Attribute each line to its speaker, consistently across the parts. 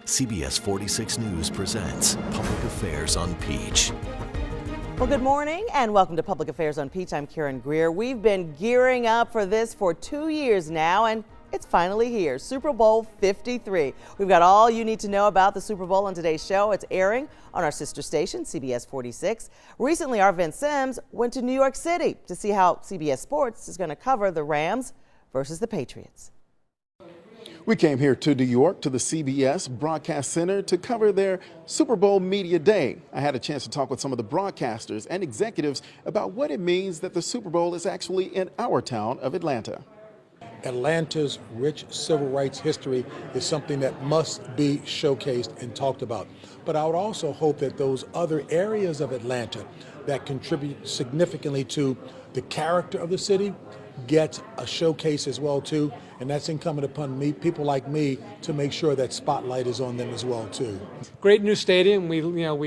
Speaker 1: CBS 46 News presents Public Affairs on Peach.
Speaker 2: Well, good morning and welcome to Public Affairs on Peach. I'm Karen Greer. We've been gearing up for this for 2 years now, and it's finally here, Super Bowl 53. We've got all you need to know about the Super Bowl on today's show. It's airing on our sister station, CBS 46. Recently, our Vince Sims went to New York City to see how CBS Sports is going to cover the Rams versus the Patriots.
Speaker 3: We came here to New York to the CBS Broadcast Center to cover their Super Bowl Media Day. I had a chance to talk with some of the broadcasters and executives about what it means that the Super Bowl is actually in our town of Atlanta.
Speaker 4: Atlanta's rich civil rights history is something that must be showcased and talked about. But I would also hope that those other areas of Atlanta that contribute significantly to the character of the city get a showcase as well too, and that's incumbent upon me, people like me, to make sure that spotlight is on them as well too.
Speaker 5: Great new stadium. We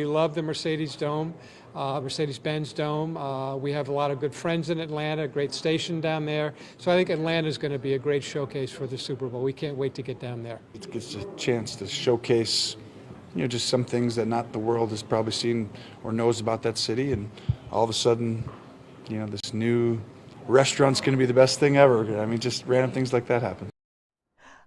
Speaker 5: love the Mercedes Dome, Mercedes-Benz Dome. We have a lot of good friends in Atlanta, a great station down there. So I think Atlanta is going to be a great showcase for the Super Bowl. We can't wait to get down there.
Speaker 6: It gives a chance to showcase, just some things that not the world has probably seen or knows about that city, and all of a sudden, this new restaurant's going to be the best thing ever. I mean, just random things like that happen.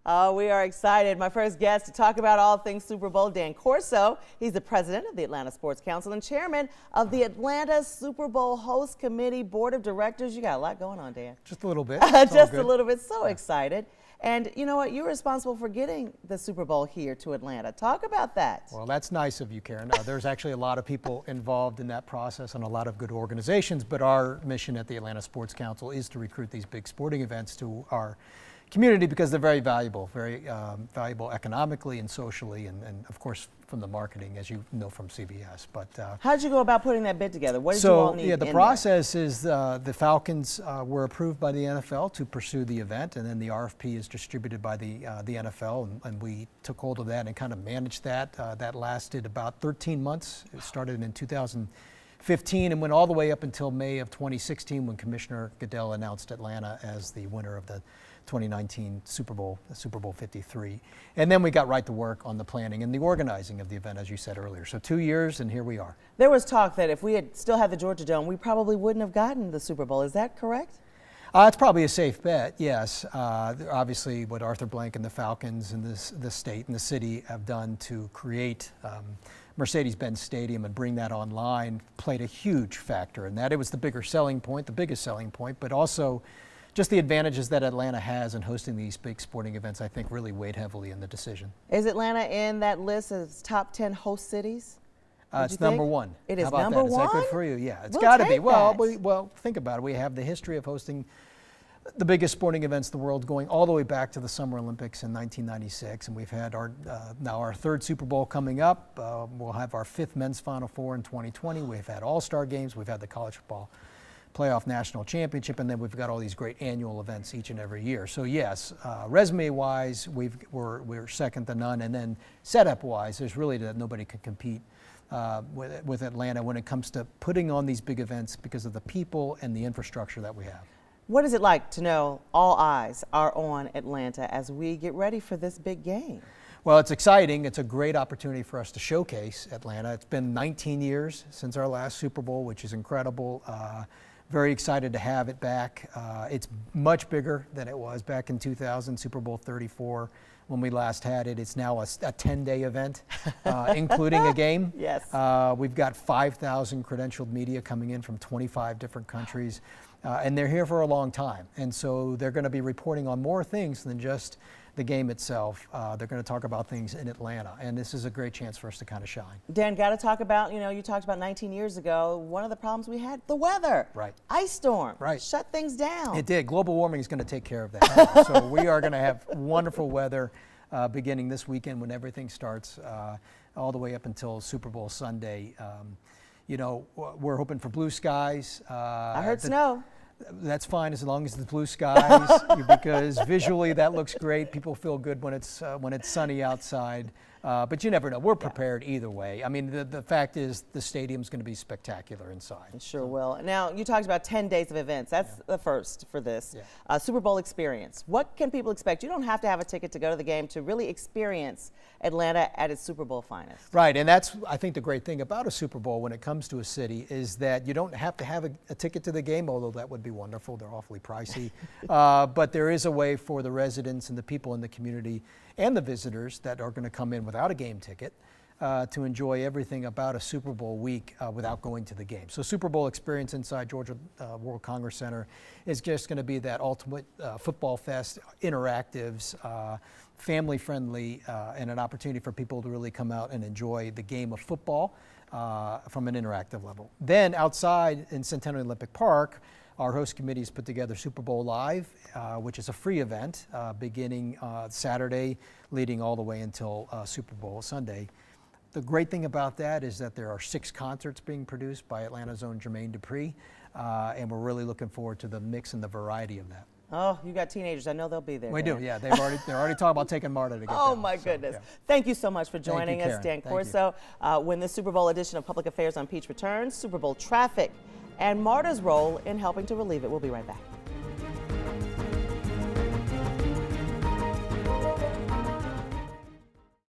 Speaker 2: We are excited. My first guest to talk about all things Super Bowl, Dan Corso. He's the president of the Atlanta Sports Council and chairman of the Atlanta Super Bowl Host Committee Board of Directors. You got a lot going on, Dan.
Speaker 7: Just a little bit.
Speaker 2: Just a little bit. So excited. And you know what? You're responsible for getting the Super Bowl here to Atlanta. Talk about that.
Speaker 7: Well, that's nice of you, Karen. There's actually a lot of people involved in that process and a lot of good organizations, but our mission at the Atlanta Sports Council is to recruit these big sporting events to our community because they're very valuable economically and socially, and of course from the marketing, as you know from CBS. But
Speaker 2: how did you go about putting that bid together? What did you all need?
Speaker 7: The process is the Falcons were approved by the NFL to pursue the event, and then the RFP is distributed by the NFL, and we took hold of that and kind of managed that. That lasted about 13 months. It started in 2015 and went all the way up until May of 2016 when Commissioner Goodell announced Atlanta as the winner of the 2019 Super Bowl 53. And then we got right to work on the planning and the organizing of the event, as you said earlier. So 2 years, and here we are.
Speaker 2: There was talk that if we had still had the Georgia Dome, we probably wouldn't have gotten the Super Bowl. Is that correct?
Speaker 7: It's probably a safe bet, yes. Obviously, what Arthur Blank and the Falcons and the state and the city have done to create Mercedes-Benz Stadium and bring that online played a huge factor in that. It was the biggest selling point, but also just the advantages that Atlanta has in hosting these big sporting events, I think, really weighed heavily in the decision.
Speaker 2: Is Atlanta in that list of top 10 host cities?
Speaker 7: It's number one.
Speaker 2: It is
Speaker 7: How about
Speaker 2: number
Speaker 7: that?
Speaker 2: one?
Speaker 7: Is that good for you? Yeah, it's
Speaker 2: We'll
Speaker 7: got to
Speaker 2: take
Speaker 7: be. Well,
Speaker 2: that.
Speaker 7: well, think about it. We have the history of hosting the biggest sporting events in the world, going all the way back to the Summer Olympics in 1996, and we've had now our third Super Bowl coming up. We'll have our fifth men's Final Four in 2020. We've had All-Star games. We've had the College Football Playoff National Championship, and then we've got all these great annual events each and every year. So yes, resume-wise, we're second to none, and then setup-wise, there's really nobody can compete with Atlanta when it comes to putting on these big events because of the people and the infrastructure that we have.
Speaker 2: What is it like to know all eyes are on Atlanta as we get ready for this big game?
Speaker 7: Well, it's exciting. It's a great opportunity for us to showcase Atlanta. It's been 19 years since our last Super Bowl, which is incredible. Very excited to have it back. It's much bigger than it was back in 2000, Super Bowl 34, when we last had it. It's now a 10-day event, including a game.
Speaker 2: Yes.
Speaker 7: We've got 5,000 credentialed media coming in from 25 different countries, and they're here for a long time. And so they're going to be reporting on more things than just the game itself. They're going to talk about things in Atlanta, and this is a great chance for us to kind of shine.
Speaker 2: Dan, got to talk about, you talked about 19 years ago, one of the problems we had, the weather.
Speaker 7: Right.
Speaker 2: Ice storm.
Speaker 7: Right.
Speaker 2: Shut things down.
Speaker 7: It did. Global warming is going to take care of that. So we are going to have wonderful weather beginning this weekend when everything starts, all the way up until Super Bowl Sunday. We're hoping for blue skies.
Speaker 2: I heard snow.
Speaker 7: That's fine as long as it's blue skies, because visually that looks great. People feel good when it's sunny outside. But you never know. We're prepared either way. I mean, the fact is the stadium's going to be spectacular inside.
Speaker 2: It sure will. Now, you talked about 10 days of events. That's the first for this. Super Bowl experience. What can people expect? You don't have to have a ticket to go to the game to really experience Atlanta at its Super Bowl finest.
Speaker 7: Right, and that's, I think, the great thing about a Super Bowl when it comes to a city is that you don't have to have a ticket to the game, although that would be wonderful. They're awfully pricey. But there is a way for the residents and the people in the community and the visitors that are going to come in without a game ticket to enjoy everything about a Super Bowl week without going to the game. So Super Bowl experience inside Georgia World Congress Center is just going to be that ultimate football fest, interactives, family friendly, and an opportunity for people to really come out and enjoy the game of football from an interactive level. Then outside in Centennial Olympic Park, our host committees put together Super Bowl Live, which is a free event beginning Saturday, leading all the way until Super Bowl Sunday. The great thing about that is that there are 6 concerts being produced by Atlanta's own Jermaine Dupri, and we're really looking forward to the mix and the variety of that.
Speaker 2: Oh, you got teenagers. I know they'll be there.
Speaker 7: We do, yeah. They're already talking about taking Marta to get
Speaker 2: Oh,
Speaker 7: down,
Speaker 2: my goodness. Thank you so much for joining us, Dan Corso. When the Super Bowl edition of Public Affairs on Peach returns, Super Bowl traffic and Marta's role in helping to relieve it. We'll be right back.